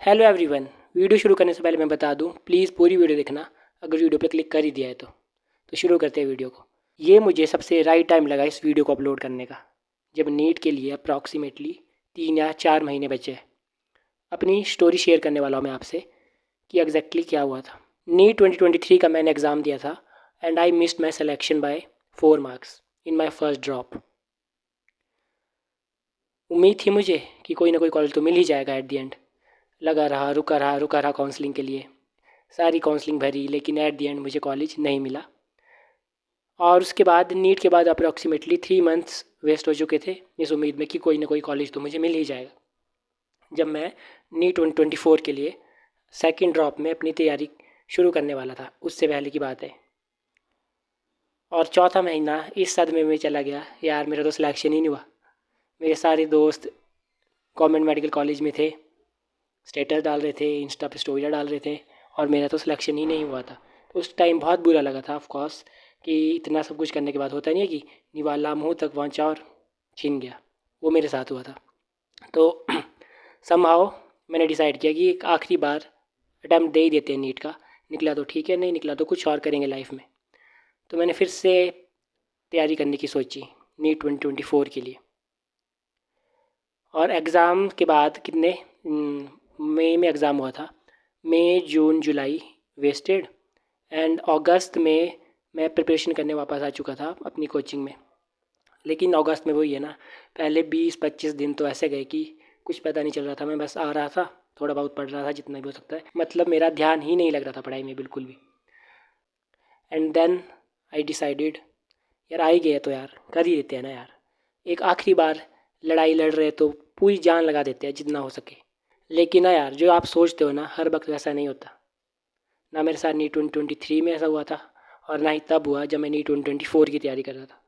Hello everyone. Video शुरू करने से पहले मैं बता दूं, प्लीज़ पूरी वीडियो देखना। अगर वीडियो पर क्लिक कर ही दिया है तो शुरू करते हैं वीडियो को। ये मुझे सबसे राइट टाइम लगा इस वीडियो को अपलोड करने का, जब नीट के लिए अप्रॉक्सीमेटली 3 या 4 महीने बचे हैं। अपनी स्टोरी शेयर करने वाला हूँ मैं आपसे कि एग्जैक्टली क्या हुआ था। नीट 2023 का मैंने एग्ज़ाम दिया था and I missed my selection bye 4 marks in my first drop. उम्मीद थी मुझे कि कोई ना कोई कॉलेज तो मिल ही जाएगा एट दी एंड। लगा रहा, रुका रहा काउंसलिंग के लिए, सारी काउंसलिंग भरी, लेकिन एट दी एंड मुझे कॉलेज नहीं मिला। और उसके बाद नीट के बाद अप्रॉक्सीमेटली 3 मंथ्स वेस्ट हो चुके थे इस उम्मीद में कि कोई ना कोई कॉलेज तो मुझे मिल ही जाएगा। जब मैं नीट 2024 के लिए सेकंड ड्रॉप में अपनी तैयारी शुरू करने वाला था, उससे पहले की बात है। और चौथा महीना इस सदमे में चला गया, यार मेरा तो सिलेक्शन ही नहीं हुआ। मेरे सारे दोस्त गवर्नमेंट मेडिकल कॉलेज में थे, स्टेटस डाल रहे थे, इंस्टा पे स्टोरियाँ डाल रहे थे, और मेरा तो सिलेक्शन ही नहीं हुआ था। तो उस टाइम बहुत बुरा लगा था ऑफकोर्स, कि इतना सब कुछ करने के बाद होता नहीं है कि निवाला मुँह तक पहुँचा और छिन गया। वो मेरे साथ हुआ था। तो समहाउ मैंने डिसाइड किया कि एक आखिरी बार अटैम्प्ट दे ही देते हैं नीट का। निकला तो ठीक है, नहीं निकला तो कुछ और करेंगे लाइफ में। तो मैंने फिर से तैयारी करने की सोची नीट 2024 के लिए। और एग्ज़ाम के बाद कितने मई में एग्ज़ाम हुआ था। मई जून जुलाई वेस्टेड, एंड अगस्त में मैं प्रिपरेशन करने वापस आ चुका था अपनी कोचिंग में। लेकिन अगस्त में वही है ना, पहले 20-25 दिन तो ऐसे गए कि कुछ पता नहीं चल रहा था। मैं बस आ रहा था, थोड़ा बहुत पढ़ रहा था जितना भी हो सकता है, मतलब मेरा ध्यान ही नहीं लग रहा था पढ़ाई में बिल्कुल भी। एंड देन आई डिसाइडेड, यार आ ही गए तो यार कर ही देते हैं ना यार। एक आखिरी बार लड़ाई लड़ रहे तो पूरी जान लगा देते हैं जितना हो सके। लेकिन ना यार, जो आप सोचते हो ना, हर वक्त वैसा नहीं होता। ना मेरे साथ नीट 2023 में ऐसा हुआ था, और ना ही तब हुआ जब मैं नीट 2024 की तैयारी कर रहा था।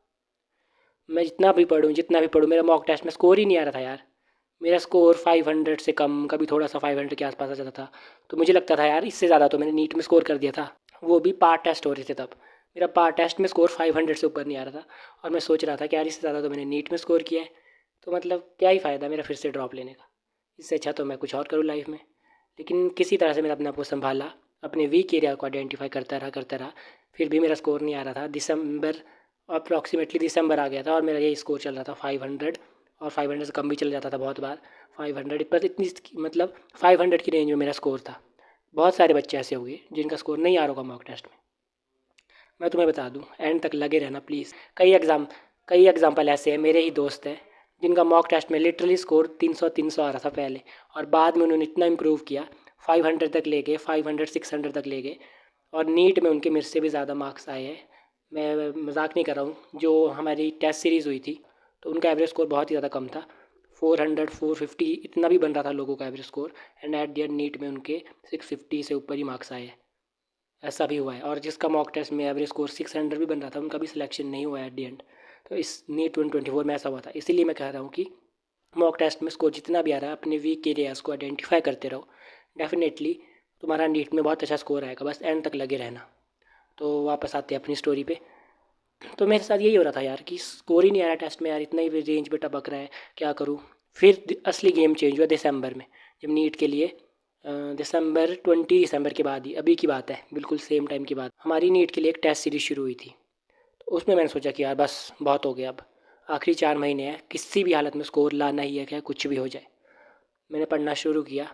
मैं जितना भी पढ़ूँ, मेरा मॉक टेस्ट में स्कोर ही नहीं आ रहा था यार। मेरा स्कोर 500 से कम, कभी थोड़ा सा 500 के आसपास आ जाता था। तो मुझे लगता था यार इससे ज़्यादा तो मैंने नीट में स्कोर कर दिया था। वो भी पार्ट टेस्ट हो रहे थे तब। मेरा पार्ट टेस्ट में स्कोर 500 से ऊपर नहीं आ रहा था, और मैं सोच रहा था कि यार इससे ज़्यादा तो मैंने नीट में स्कोर किया है। तो मतलब क्या ही फ़ायदा मेरा फिर से ड्रॉप लेने का। इससे अच्छा तो मैं कुछ और करूँ लाइफ में। लेकिन किसी तरह से मैंने अपने आप को संभाला, अपने वीक एरिया को आइडेंटिफाई करता रहा। फिर भी मेरा स्कोर नहीं आ रहा था। अप्रॉक्सीमेटली दिसंबर आ गया था और मेरा यही स्कोर चल रहा था 500, और 500 से कम भी चल जाता था बहुत बार। 500 पर इतनी, मतलब 500 की रेंज में मेरा स्कोर था। बहुत सारे बच्चे ऐसे हुए जिनका स्कोर नहीं आ रहा होगा मॉक टेस्ट में। मैं तुम्हें बता दूं, एंड तक लगे रहना प्लीज़। कई एग्जाम्पल ऐसे हैं, मेरे ही दोस्त हैं जिनका मॉक टेस्ट में लिटरली स्कोर 300 आ रहा था पहले, और बाद में उन्होंने इतना इम्प्रूव किया, 500 तक ले गए, 500 600 तक ले गए, और नीट में उनके मेरे से भी ज़्यादा मार्क्स आए हैं। मैं मजाक नहीं कर रहा हूँ। जो हमारी टेस्ट सीरीज़ हुई थी तो उनका एवरेज स्कोर बहुत ही ज़्यादा कम था, 400 450 इतना भी बन रहा था लोगों का average score. And at the end NEET में उनके 650 से ऊपर ही मार्क्स आए हैं। ऐसा भी हुआ है। और जिसका मॉक टेस्ट में एवरेज स्कोर 600 भी बन रहा था, उनका भी सिलेक्शन नहीं हुआ एट दी एंड। तो इस नीट 2024 में ऐसा हुआ था। इसीलिए मैं कह रहा हूँ कि मॉक टेस्ट में स्कोर जितना भी आ रहा है, अपने वीक एरियाज़ को आइडेंटिफाई करते रहो। डेफिनेटली तुम्हारा नीट में बहुत अच्छा स्कोर आएगा, बस एंड तक लगे रहना। तो वापस आते हैं अपनी स्टोरी पे। तो मेरे साथ यही हो रहा था यार कि स्कोर ही नहीं आ रहा टेस्ट में, यार इतना ही रेंज पे टपक रहा है, क्या करूँ। फिर असली गेम चेंज हुआ दिसंबर में, जब नीट के लिए दिसंबर के बाद ही, अभी की बात है, बिल्कुल सेम टाइम की बात, हमारी नीट के लिए एक टेस्ट सीरीज शुरू हुई थी। तो उसमें मैंने सोचा कि यार बस बहुत हो गया, अब आखिरी 4 महीने हैं, किसी भी हालत में स्कोर लाना ही है, क्या कुछ भी हो जाए। मैंने पढ़ना शुरू किया।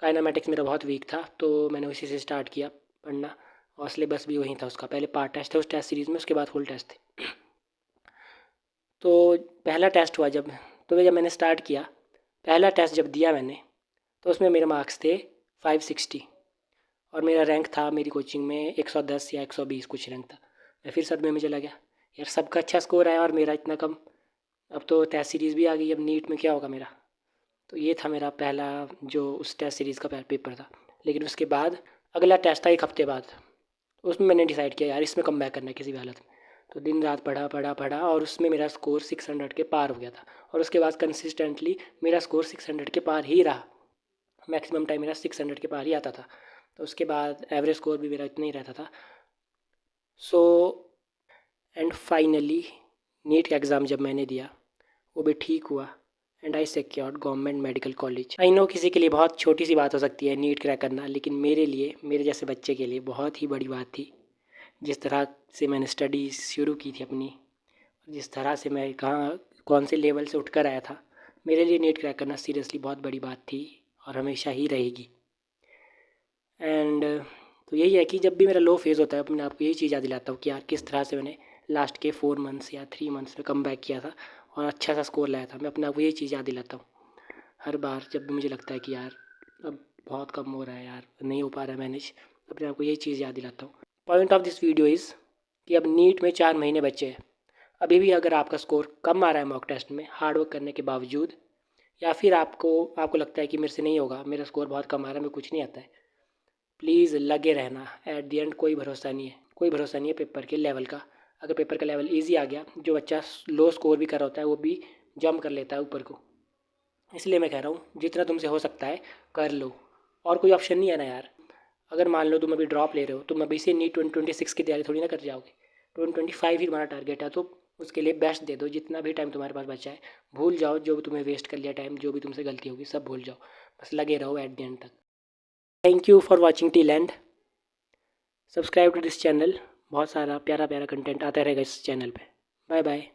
काइनामेटिक्स मेरा बहुत वीक था, तो मैंने उसी से स्टार्ट किया पढ़ना, और सिलेबस भी वही था उसका। पहले पार्ट टेस्ट थे उस टेस्ट सीरीज़ में, उसके बाद फुल टेस्ट थे। तो पहला टेस्ट हुआ जब मैंने स्टार्ट किया, पहला टेस्ट जब दिया मैंने, तो उसमें मेरे मार्क्स थे 560, और मेरा रैंक था मेरी कोचिंग में 110 या 120 कुछ रैंक था। मैं फिर सदमे में चला गया, यार सबका अच्छा स्कोर आया और मेरा इतना कम। अब तो टेस्ट सीरीज़ भी आ गई, अब नीट में क्या होगा मेरा। तो ये था मेरा पहला, जो उस टेस्ट सीरीज़ का पहला पेपर था। लेकिन उसके बाद अगला टेस्ट था 1 हफ्ते बाद। उसमें मैंने डिसाइड किया यार इसमें कम बैक करना है किसी भी हालत में। तो दिन रात पढ़ा पढ़ा पढ़ा, और उसमें मेरा स्कोर 600 के पार हो गया था। और उसके बाद कंसिस्टेंटली मेरा स्कोर 600 के पार ही रहा। मैक्सिमम टाइम मेरा 600 के पार ही आता था। तो उसके बाद एवरेज स्कोर भी मेरा इतना ही रहता था। सो एंड फाइनली नीट का एग्ज़ाम जब मैंने दिया, वो भी ठीक हुआ। And I secured government medical college. I know किसी के लिए बहुत छोटी सी बात हो सकती है नीट क्रैक करना, लेकिन मेरे लिए, मेरे जैसे बच्चे के लिए बहुत ही बड़ी बात थी। जिस तरह से मैंने स्टडी शुरू की थी अपनी, जिस तरह से मैं कहाँ कौन से लेवल से उठकर आया था, मेरे लिए नीट क्रैक करना सीरियसली बहुत बड़ी बात थी और हमेशा ही रहेगी। एंड तो यही है कि जब भी मेरा लो फेज़ होता है, अपने आप को यही चीज़ याद दिलाता हूँ कि यार किस तरह से मैंने लास्ट के 4 मंथ्स या 3 मंथ्स में कम बैक किया था और अच्छा सा स्कोर लाया था। मैं अपने आप को यही चीज़ याद दिलाता हूँ हर बार जब भी मुझे लगता है कि यार अब बहुत कम हो रहा है, यार नहीं हो पा रहा है मैनेज, अपने आप को यही चीज़ याद दिलाता हूँ। Point of this video is कि अब नीट में 4 महीने बचे हैं। अभी भी अगर आपका स्कोर कम आ रहा है मॉक टेस्ट में हार्ड वर्क करने के बावजूद, या फिर आपको लगता है कि मेरे से नहीं होगा, मेरा स्कोर बहुत कम आ रहा है, मेरे कुछ नहीं आता है, प्लीज़ लगे रहना। एट द एंड कोई भरोसा नहीं है, कोई भरोसा नहीं है पेपर के लेवल का। अगर पेपर का लेवल ईजी आ गया, जो बच्चा लो स्कोर भी कर रहा होता है वो भी जंप कर लेता है ऊपर को। इसलिए मैं कह रहा हूँ जितना तुमसे हो सकता है कर लो, और कोई ऑप्शन नहीं है ना यार। अगर मान लो तुम अभी ड्रॉप ले रहे हो, तुम अभी से नीट 2026 की तैयारी थोड़ी ना कर जाओगे। 2025 ही तुम्हारा टारगेट है, तो उसके लिए बेस्ट दे दो। जितना भी टाइम तुम्हारे पास बचा है भूल जाओ, जो भी तुम्हें वेस्ट कर लिया टाइम, जो भी तुमसे गलती होगी सब भूल जाओ, बस लगे रहो एट द एंड तक। Thank you for watching till end. Subscribe to this channel, बहुत सारा प्यारा प्यारा कंटेंट आता रहेगा इस चैनल पे। Bye bye.